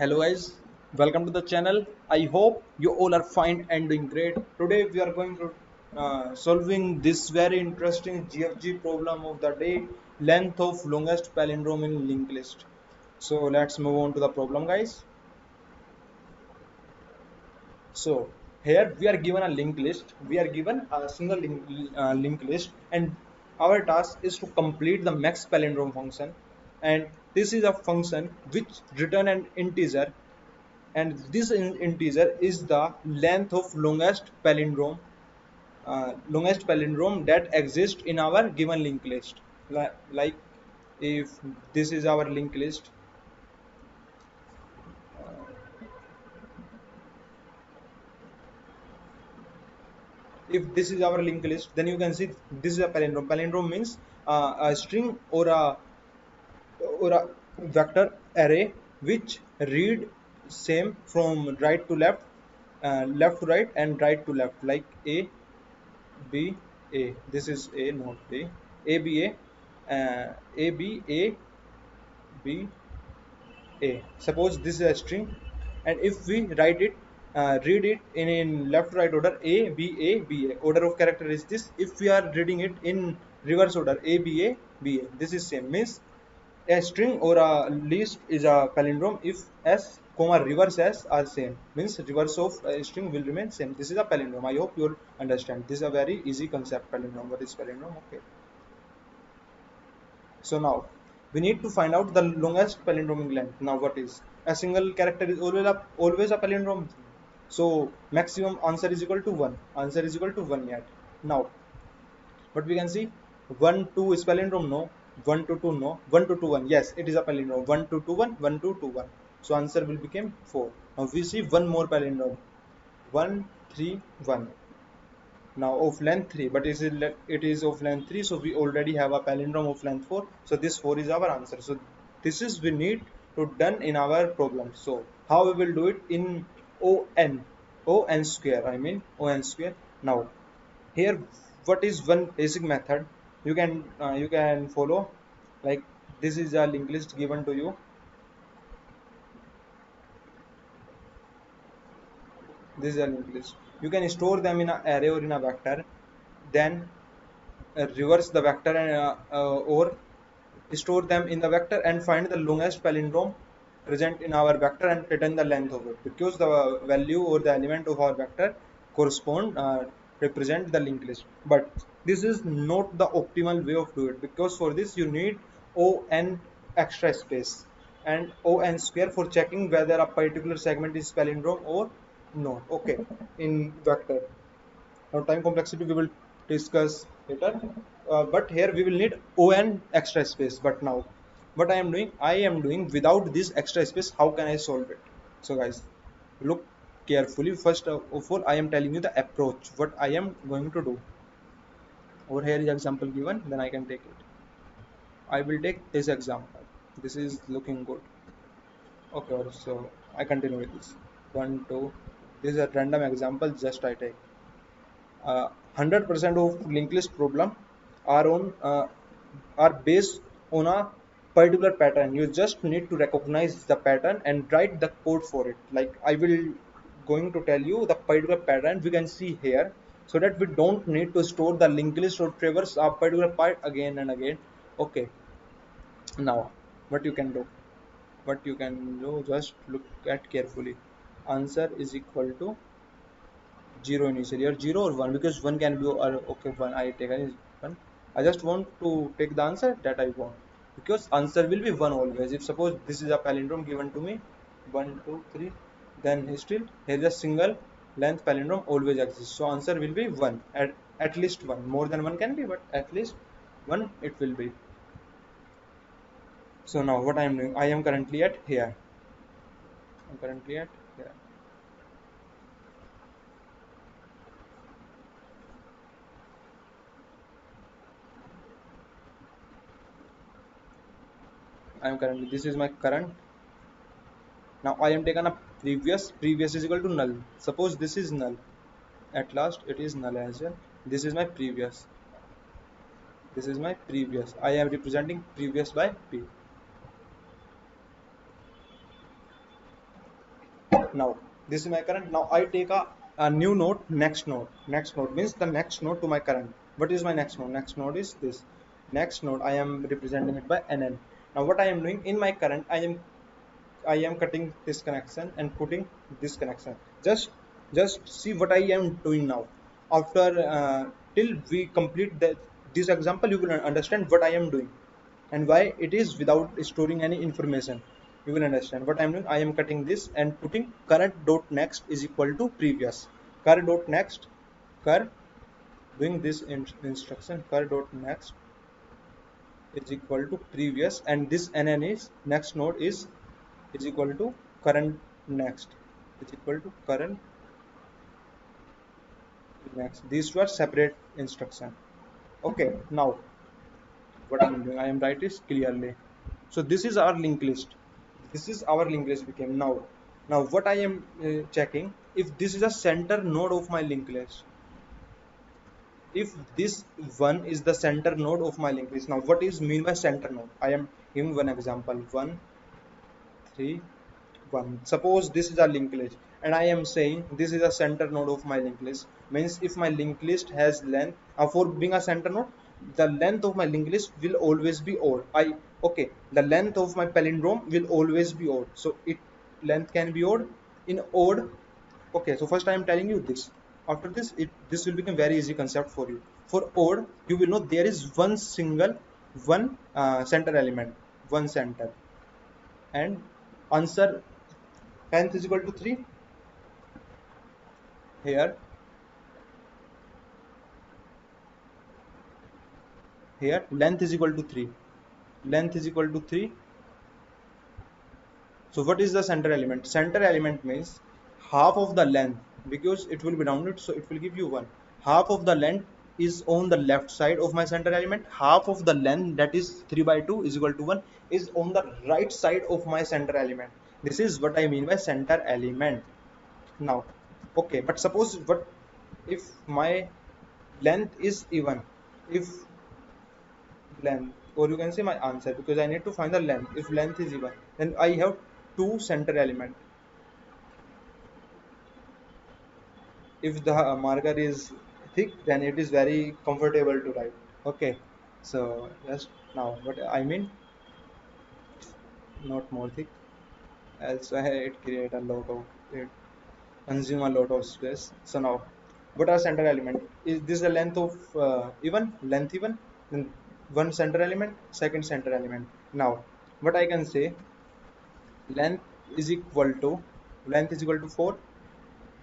Hello guys, welcome to the channel. I hope you all are fine and doing great. Today we are going to solving this very interesting GFG problem of the day, length of longest palindrome in linked list. So let's move on to the problem, guys. So here we are given a linked list. We are given a single linked list, and our task is to complete the max palindrome function. And this is a function which return an integer, and this integer is the length of longest palindrome that exists in our given linked list. Like if this is our linked list, if this is our linked list, then you can see this is a palindrome. Palindrome means a string or a vector array which read same from right to left, left to right, and right to left, like B A. This is A, not B. A B A, A B A B A. Suppose this is a string, and if we read it in left to right order, A B A B A. Order of character is this. If we are reading it in reverse order, A B A B A. This is same. Means a string or a list is a palindrome if S comma reverse S are same. Means reverse of a string will remain same. This is a palindrome. I hope you will understand. This is a very easy concept, palindrome. What is palindrome? Okay. So now we need to find out the longest palindromic length. Now what is? A single character is always a palindrome. So maximum answer is equal to 1. Answer is equal to 1 yet. Now but we can see 1 2 is palindrome, no. 1 to 2, no. 1 to 2 1, yes, it is a palindrome. 1 to 2 1, 1 to 2 1. So answer will become 4. Now we see one more palindrome, 1 3 1. Now of length 3, but it is of length 3, so we already have a palindrome of length 4, so this 4 is our answer. So this is we need to done in our problem. So how we will do it? In on square, I mean on square. Now here what is one basic method you can follow. Like this is a linked list given to you. This is a linked list. You can store them in an array or in a vector, then reverse the vector or store them in the vector and find the longest palindrome present in our vector and return the length of it, because the value or the element of our vector correspond represent the linked list. But this is not the optimal way of do it, because for this you need on extra space and on square for checking whether a particular segment is palindrome or not. Okay, in vector. Now time complexity we will discuss later, but here we will need on extra space. But now what I am doing without this extra space. How can I solve it? So guys, look carefully. First of all, I am telling you the approach what I am going to do. Over here is example given, then I can take it. I will take this example. This is looking good. Okay, so I continue with this. One two, this is a random example, just I take 100% of linked list problem are on are based on a particular pattern. You just need to recognize the pattern and write the code for it. Like I will going to tell you the particular pattern we can see here, so that we don't need to store the linked list or traverse a particular part again and again. Okay, now what you can do, just look at carefully. Answer is equal to 0 initially, or 0 or 1, because 1 can be, or okay, 1 I take is 1. I just want to take the answer that I want, because answer will be 1 always. If suppose this is a palindrome given to me, 1 2 3, then still here is a single length palindrome always exists, so answer will be 1, at least 1. More than 1 can be, but at least 1 it will be. So now what I am doing, I am currently at here. I'm currently at here. I am currently, this is my current. Now I am taken a previous is equal to null. Suppose this is null, at last it is null as well. This is my previous, this is my previous. I am representing previous by p. Now this is my current. Now I take a new node, next node means the next node to my current. What is my next node? Next node is this. Next node I am representing it by NN. Now what I am doing in my current, I am cutting this connection and putting this connection. Just see what I am doing now. After till we complete this example, you will understand what I am doing and why it is without storing any information. You will understand what I am doing. I am cutting this and putting current dot next is equal to previous. Current dot next, cur doing this instruction, cur dot next is equal to previous, and this NN is next node is equal to current next is equal to current next. These were separate instruction. Okay, now what I'm doing, I am write this clearly. So this is our linked list. This is our linked list became now. Now what I am checking, if this is a center node of my linked list, if this one is the center node of my linked list. Now what is mean by center node? I am giving one example, 1 3 1. Suppose this is a linked list and I am saying this is a center node of my linked list. Means if my linked list has length, for being a center node, the length of my linked list will always be odd. Okay, the length of my palindrome will always be odd. So it length can be odd in odd. Okay, so first I am telling you this. After this, this will become very easy concept for you. For odd, you will know there is one single center element, one center, and answer length is equal to 3. Here length is equal to 3. Length is equal to 3. So what is the center element? Center element means half of the length, because it will be rounded, so it will give you 1. Half of the length is on the left side of my center element. Half of the length, that is 3 by 2 is equal to 1, is on the right side of my center element. This is what I mean by center element. Now okay, but suppose what if my length is even, if length, or you can say my answer, because I need to find the length. If length is even, then I have two center element. If the marker is thick, then it is very comfortable to write. Okay, so just now what I mean, not more thick, else it create a lot of, it consume a lot of space. So now what are center element? Is this the length of even, length even, then one center element, second center element. Now what I can say, length is equal to, length is equal to 4,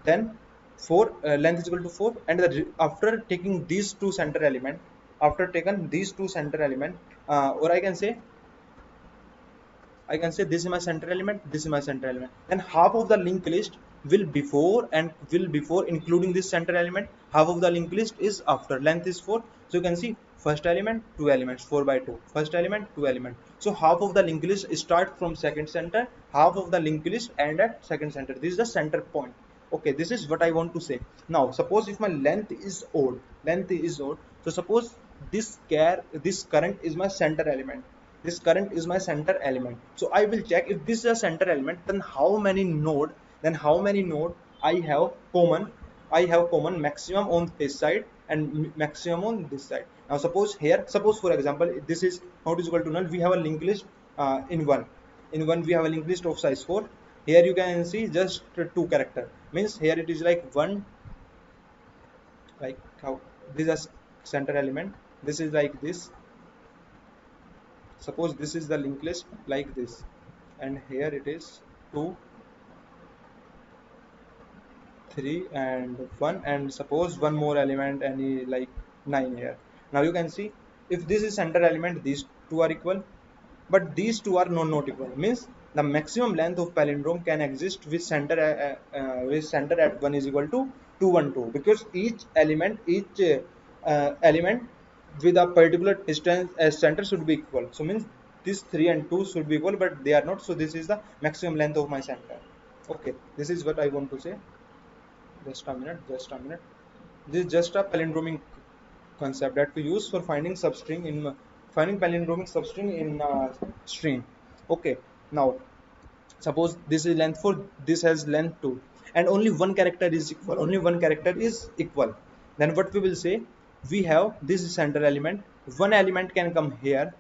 then 4 length is equal to 4, and after taking these two center element, after taken these two center element, or I can say this is my center element, this is my center element. Then half of the linked list will before and will before including this center element. Half of the linked list is after. Length is 4. So you can see first element, two elements, 4 by 2. First element, two element. So half of the linked list start from second center, half of the linked list end at second center. This is the center point. Okay, this is what I want to say. Now suppose if my length is odd, so suppose this current is my center element, this current is my center element. So I will check if this is a center element, then how many node, I have common maximum on this side and maximum on this side. Now suppose for example, this is not is equal to null, we have a linked list in one we have a linked list of size 4. Here you can see just two character, means here it is like one, like how this is center element, this is like this. Suppose this is the linked list like this, and here it is 2 3 and 1, and suppose one more element, any like 9 here. Now you can see if this is center element, these two are equal, but these two are not equal, means the maximum length of palindrome can exist with center at 1 is equal to 212, because each element with a particular distance as center should be equal. So means this 3 and 2 should be equal, but they are not. So this is the maximum length of my center. Okay, this is what I want to say. Just a minute. This is just a palindromic concept that we use for finding substring in finding palindromic substring in string. Okay, now Suppose this is length 4, this has length 2, and only one character is equal, only one character is equal. Then what we will say, we have this center element, one element can come here,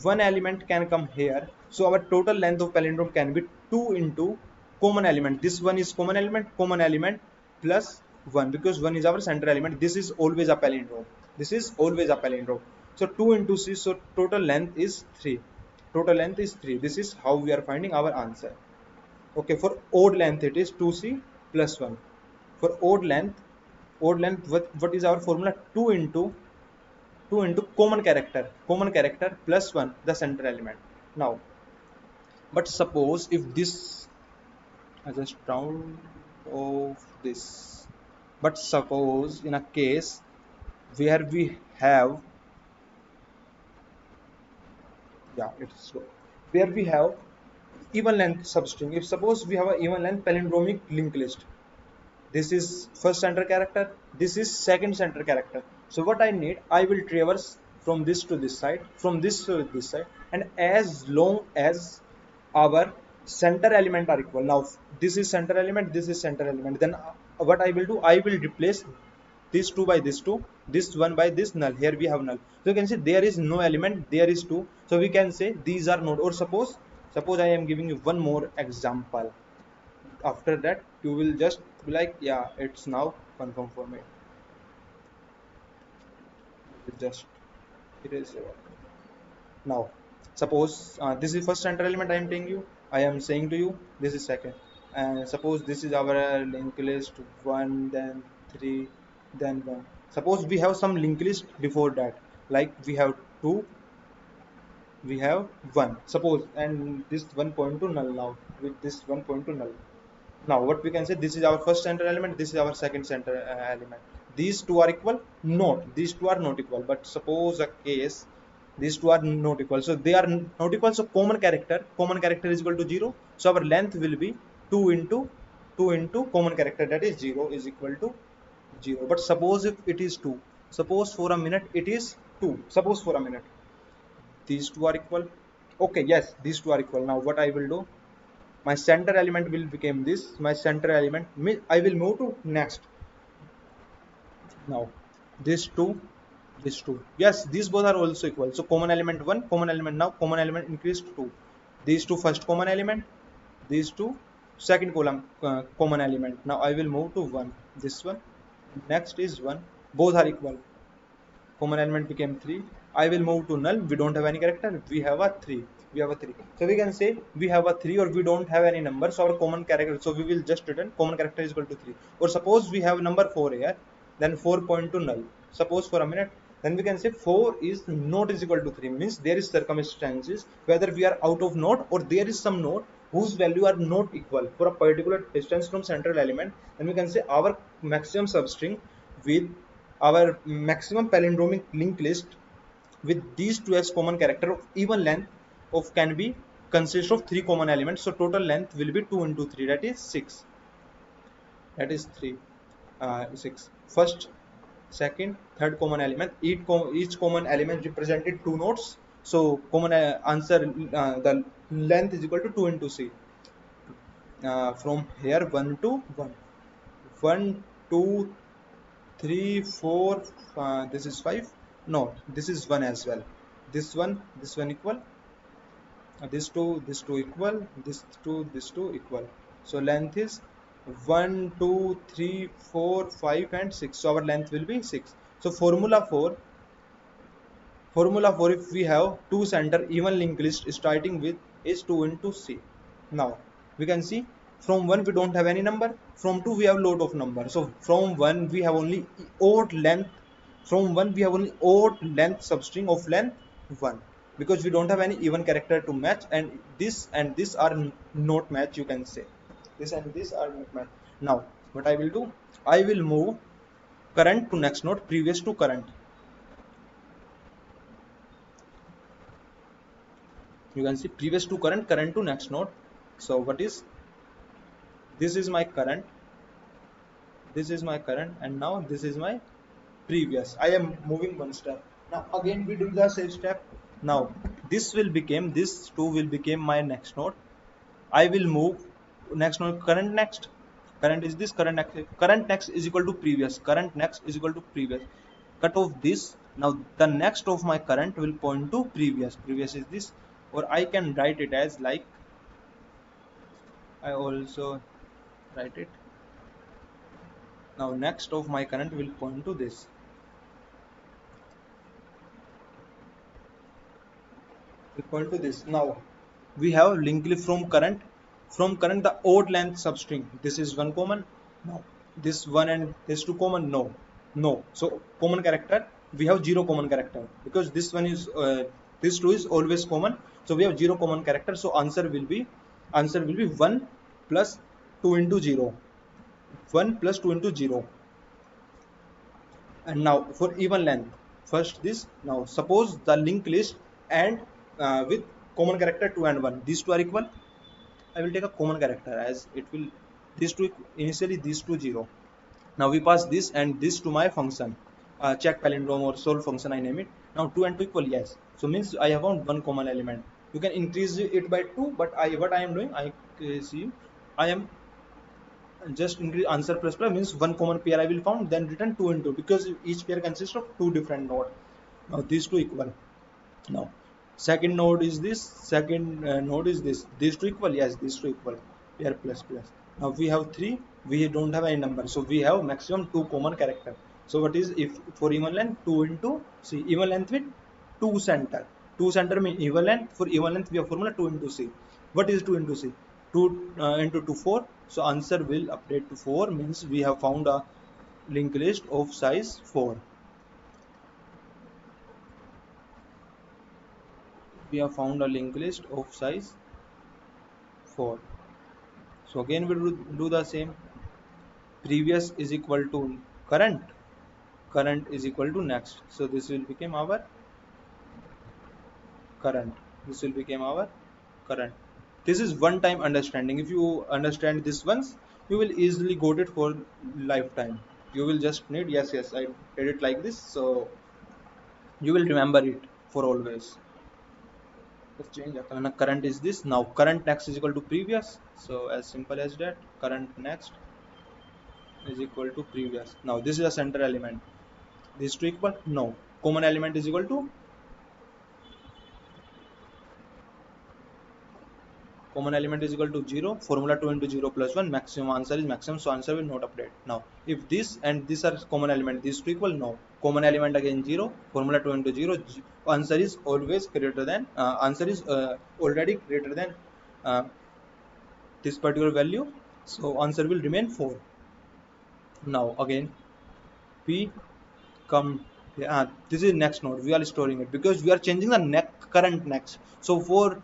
one element can come here. So our total length of palindrome can be 2 into common element. This one is common element plus 1, because 1 is our center element. This is always a palindrome, this is always a palindrome. So 2 into c, so total length is 3, total length is 3. This is how we are finding our answer. Okay, for odd length it is 2c plus 1. For odd length, what is our formula? 2 into common character plus 1, the center element. Now, but suppose if this, I just round of this, but suppose in a case where we have, yeah, it's slow, where we have even length substring. If suppose we have a even length palindromic linked list, this is first center character, this is second center character. So what I need, I will traverse from this to this side, from this to this side, and as long as our center element are equal. Now this is center element, this is center element, then what I will do, I will replace this 2 by this 2, this 1 by this null. Here we have null, so you can see there is no element, there is 2, so we can say these are not. Or suppose I am giving you one more example. After that you will just be like, yeah, it's now confirm for me. Just erase it. Now suppose this is first center element, I am telling you, I am saying to you this is second, and suppose this is our linked list 1, then 3, then 1. Suppose we have some linked list before that, like we have 2, we have 1, suppose, and this 1 point to null. Now with this 1 point to null, now what we can say, this is our first center element, this is our second center element. These two are equal? Not, these two are not equal. But suppose a case these two are not equal, so they are not equal, so common character is equal to 0. So our length will be 2 into common character, that is 0, is equal to 0. But suppose if it is 2, suppose for a minute it is 2, suppose for a minute these two are equal. Okay, yes, these two are equal. Now what I will do, my center element will become this, my center element, I will move to next. Now this 2, this 2, yes, these both are also equal, so common element 1, common element, now common element increased to 2. These two first common element, these two second column common element. Now I will move to 1, this one, next is 1, both are equal, common element became 3. I will move to null, we don't have any character, we have a 3, we have a 3. So we can say we have a 3, or we don't have any number, so our common character, so we will just return common character is equal to 3. Or suppose we have number 4 here, then 4 point to null, suppose for a minute, then we can say 4 is not is equal to 3, means there is circumstances whether we are out of node or there is some node whose value are not equal for a particular distance from central element. Then we can say our maximum substring with our maximum palindromic linked list with these two as common character of even length of can be consist of 3 common elements. So total length will be 2 into 3, that is 6, that is 3 6. First, second, third common element, each common element represented 2 nodes. So common answer, the length is equal to 2 into c, from here 1 to 1, 1 2 3 4, this is 5, no, this is 1 as well, this one equal, this two equal, this two equal. So length is 1 2 3 4 5 and 6, so our length will be 6. So formula for if we have two center even linked list starting with is 2 into c. Now we can see from 1 we don't have any number, from 2 we have lot of number, so from 1 we have only odd length, from 1 we have only odd length substring of length 1, because we don't have any even character to match, and this are not match, you can say this and this are not match. Now what I will do, I will move current to next node, previous to current. You can see previous to current, current to next node. So what is, this is my current, this is my current, and now this is my previous. I am moving one step. Now again we do the same step. Now this will become, this 2 will become my next node. I will move next node current next. Current is this, current next is equal to previous, current next is equal to previous. Cut off this. Now the next of my current will point to previous. Previous is this, or I can write it as like, I also write it. Now next of my current will point to this. Equal to this. Now we have linked list from current. From current the odd length substring. This is one common. No. This one and this two common. No. No. So common character. We have zero common character because this one is this two is always common. So we have zero common character. So answer will be 1 plus 2 into 0. 1 plus 2 into 0. And now for even length, first this. Now suppose the linked list and with common character 2 and 1, these two are equal. I will take a common character as it will, these two initially, these two 0. Now we pass this and this to my function, check palindrome or solve function, I name it. Now 2 and 2 equal, yes. So means I have found one common element. You can increase it by 2, but what I am doing, I see I am just increase answer plus plus means one common pair I will found, then return 2 into, because each pair consists of two different nodes. Now these two equal. Now second node is this, second node is this, these two equal, yes, these two equal, pair plus plus. Now we have 3, we don't have any number, so we have maximum 2 common character. So what is, if for even length 2 into, see, even length with 2 center, 2 center mean even length. For even length we have formula 2 into c. What is 2 into c? 2 into 2 4. So answer will update to 4, means we have found a linked list of size 4. We have found a linked list of size 4. So again we will do the same. Previous is equal to current, current is equal to next. So this will become our current, this will become our current. This is one time understanding. If you understand this once, you will easily got it for lifetime. You will just need, yes, I did it like this, so you will remember it for always. Let's change the current is this. Now current next is equal to previous, so as simple as that. Current next is equal to previous. Now this is a center element, these two equal, no. Common element is equal to, common element is equal to 0. Formula 2 into 0 plus 1, maximum, answer is maximum, so answer will not update. Now if this and this are common element, these two equal, no. Common element again 0, formula 2 into 0, answer is always greater than, answer is already greater than this particular value, so answer will remain 4. Now again we come, this is next node, we are storing it because we are changing the current next. So for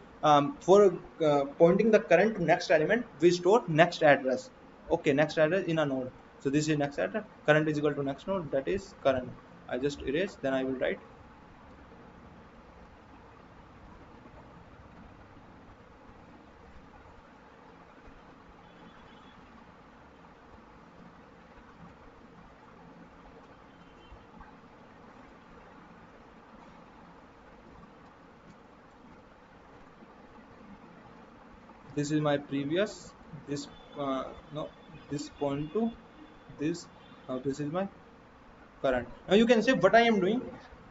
pointing the current to next element, we store next address. Okay, next address in a node. So this is next address, current is equal to next node, that is current. I just erase, then I will write this is my previous, this no, this point to this. Now this is my current. Now you can say what I am doing,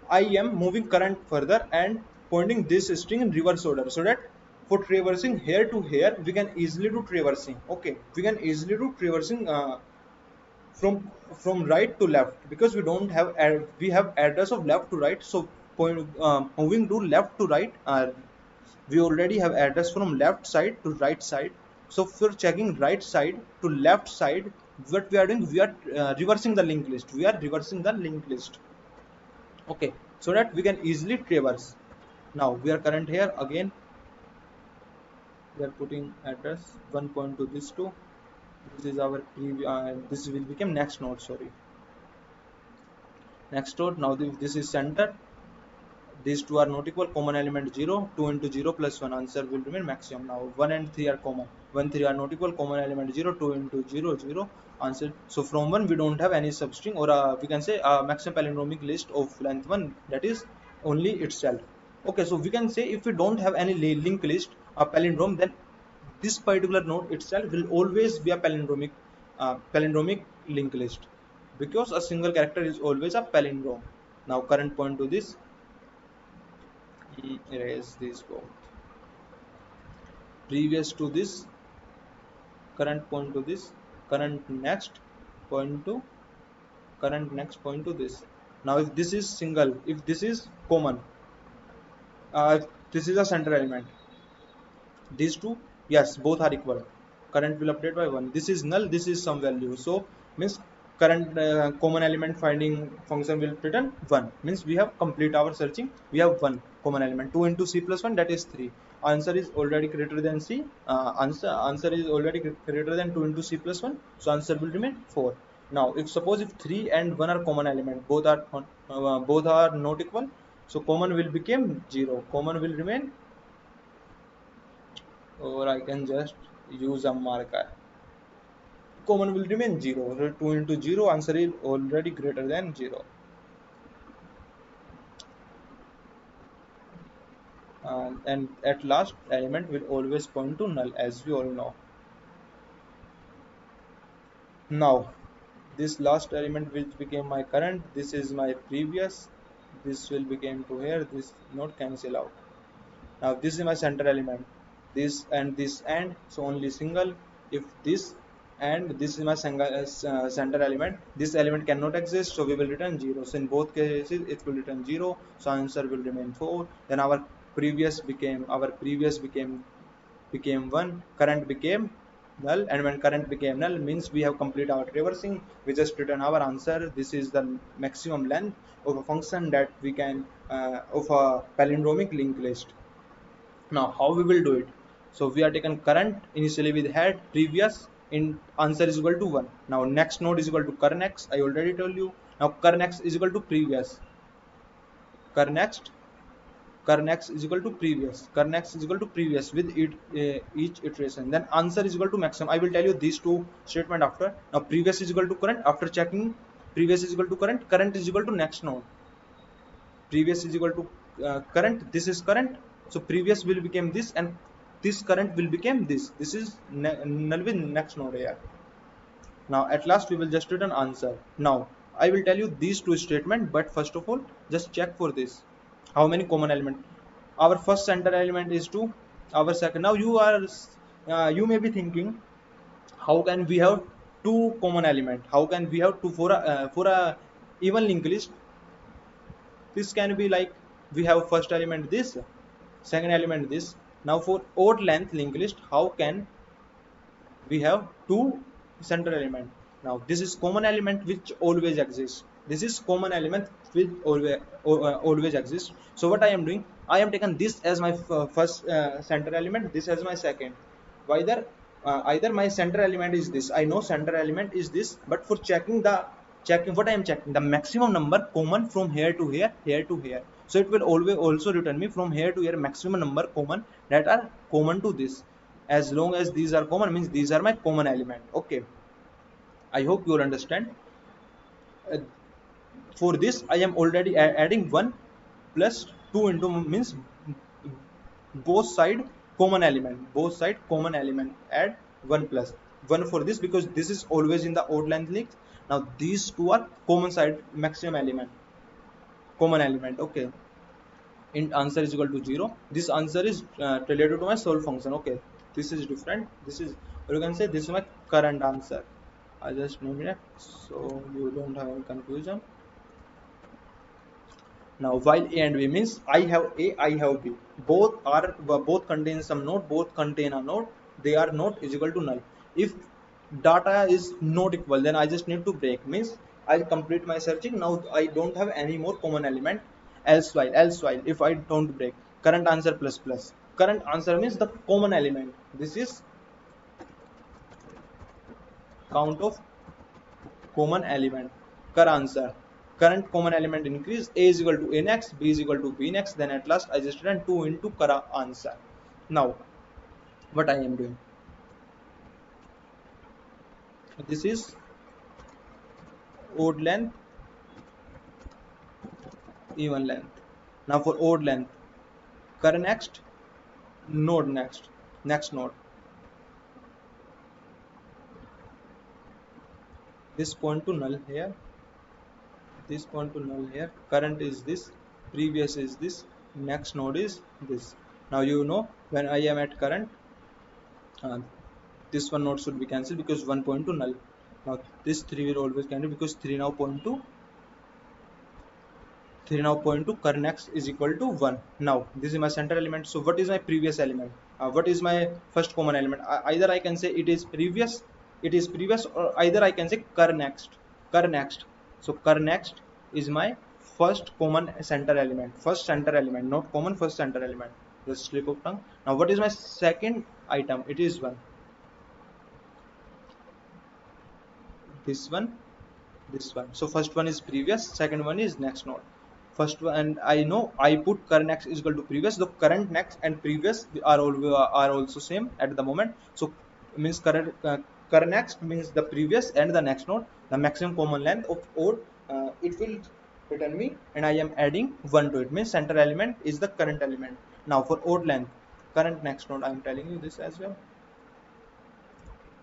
I am moving current further and pointing this string in reverse order, so that for traversing here to here we can easily do traversing. Okay, we can easily do traversing from right to left, because we don't have we have address of left to right. So moving to left to right, we already have address from left side to right side. So for checking right side to left side, what we are doing, we are reversing the linked list, we are reversing the linked list. Okay, so that we can easily traverse. Now we are current here, again we are putting address 1 point to this 2. This is our this will become next node, sorry, next node. Now this is center, these two are not equal, common element 0, 2 into 0 plus 1, answer will remain maximum. Now 1 and 3 are common, 1 3 are not equal, common element 0, 2 into 0 0, answer. So from 1 we don't have any substring, or we can say a maximum palindromic list of length 1, that is only itself. Okay, so we can say if we don't have any linked list, a palindrome, then this particular node itself will always be a palindromic linked list, because a single character is always a palindrome. Now current point to this, erase this both. Previous to this, current point to this, current next point to current next point to this. Now if this is single, if this is common, if this is a center element, these two, yes, both are equal, current will update by 1. This is null, this is some value, so means current common element finding function will return 1, means we have complete our searching. We have one common element, 2 into c plus 1, that is 3. Answer is already greater than c, answer is already greater than 2 into c plus 1, so answer will remain 4. Now if suppose if 3 and 1 are common element, both are not equal, so common will become 0, common will remain, or I can just use a marker. Common will remain 0. So 2 into 0, answer is already greater than 0. And at last element will always point to null, as we all know. Now this last element which became my current, this is my previous, this will become to here, this not cancel out. Now this is my center element, this and this, and so only single. If this and this is my center element, this element cannot exist, so we will return 0. So in both cases it will return 0, so answer will remain 4. Then our previous became 1, current became null, and when current became null means we have completed our traversing. We just return our answer. This is the maximum length of a function that we can of a palindromic linked list. Now how we will do it? So we are taken current, initially we had previous, in answer is equal to 1. Now next node is equal to cur next, I already told you. Now cur next is equal to previous, cur next is equal to previous, with each iteration. Then answer is equal to maximum. I will tell you these two statement after. Now previous is equal to current, after checking previous is equal to current is equal to next node. Previous is equal to current, this is current, so previous will become this, and this current will become this. This is null with next node here. Now at last we will just return answer. Now I will tell you these two statement, but first of all just check for this, how many common element. Our first center element is 2, our second. Now you may be thinking, how can we have two common element, how can we have two for a even linked list? This can be like, we have first element this, second element this. Now for odd length linked list, how can we have two center element? Now this is common element which always exists, this is common element which always exists. So what I am doing, I am taken this as my first center element, this as my second. Either my center element is this, I know center element is this, but for checking what I am checking, the maximum number common from here to here, here to here. So it will always also return me from here to here maximum number common that are common to this. As long as these are common means these are my common element. Okay, I hope you will understand. uh, for this I am already adding 1 plus 2 into means both side common element, add 1 plus 1 for this, because this is always in the odd length list. Now these two are common side maximum element, common element. Okay, int answer is equal to 0. This answer is related to my solve function. Okay, this is different, this is, or you can say this is my current answer. I just name it so you don't have any confusion. Now while A and B means I have A, I have B, both contain some node, both contain a node, they are not is equal to null. If data is not equal, then I just need to break, means I'll complete my searching. Now I don't have any more common element. Else while if I don't break, current answer plus plus, current answer means the common element, this is count of common element, cur answer, current common element increase, a is equal to a next, b is equal to b next, then at last I just return 2 into cur answer. Now what I am doing, this is odd length, even length. Now for odd length, cur next, node next, next node. this point to null here, this point to null here, current is this, previous is this, next node is this. Now you know when I am at current, uh, this one node should be cancelled because one point to null. Now this 3 will always cancel because 3 now point to current x is equal to 1. Now this is my center element. So what is my previous element? What is my first common element? Either I can say it is previous, or either I can say cur next. So cur next is my first common center element, first center element, not common, first center element. Just slip of tongue. Now what is my second item? It is one, this one, this one. So first one is previous, second one is next node. First one, and I know I put current next is equal to previous. The current next and previous are also same at the moment. So means current next means the previous and the next node. The maximum common length of odd, it will return me, and I am adding one to it. Means center element is the current element. Now for odd length, current next node, I am telling you this as well.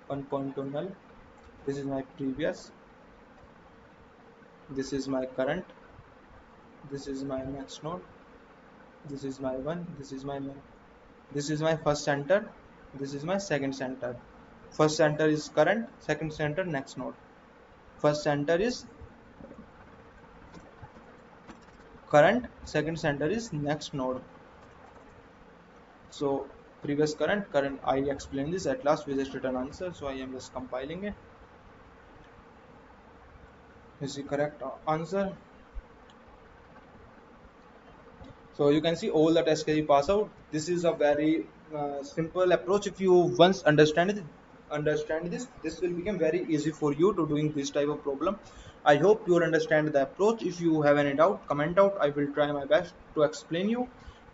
One point to null. This is my previous. This is my current, this is my next node, this is my one, this is my first center, this is my second center. First center is current, second center next node. First center is current, second center is next node. So previous, current, I explained this. At last we just return answer, so I am just compiling it. This is the correct answer. So you can see all the test case pass out. This is a very simple approach. If you once understand this will become very easy for you to doing this type of problem. I hope you will understand the approach. If you have any doubt, comment out. I will try my best to explain you.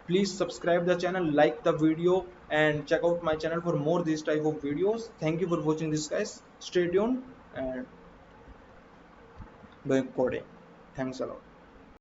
Please subscribe the channel, like the video, and check out my channel for more these type of videos. Thank you for watching this, guys. Stay tuned and doing coding. Thanks a lot.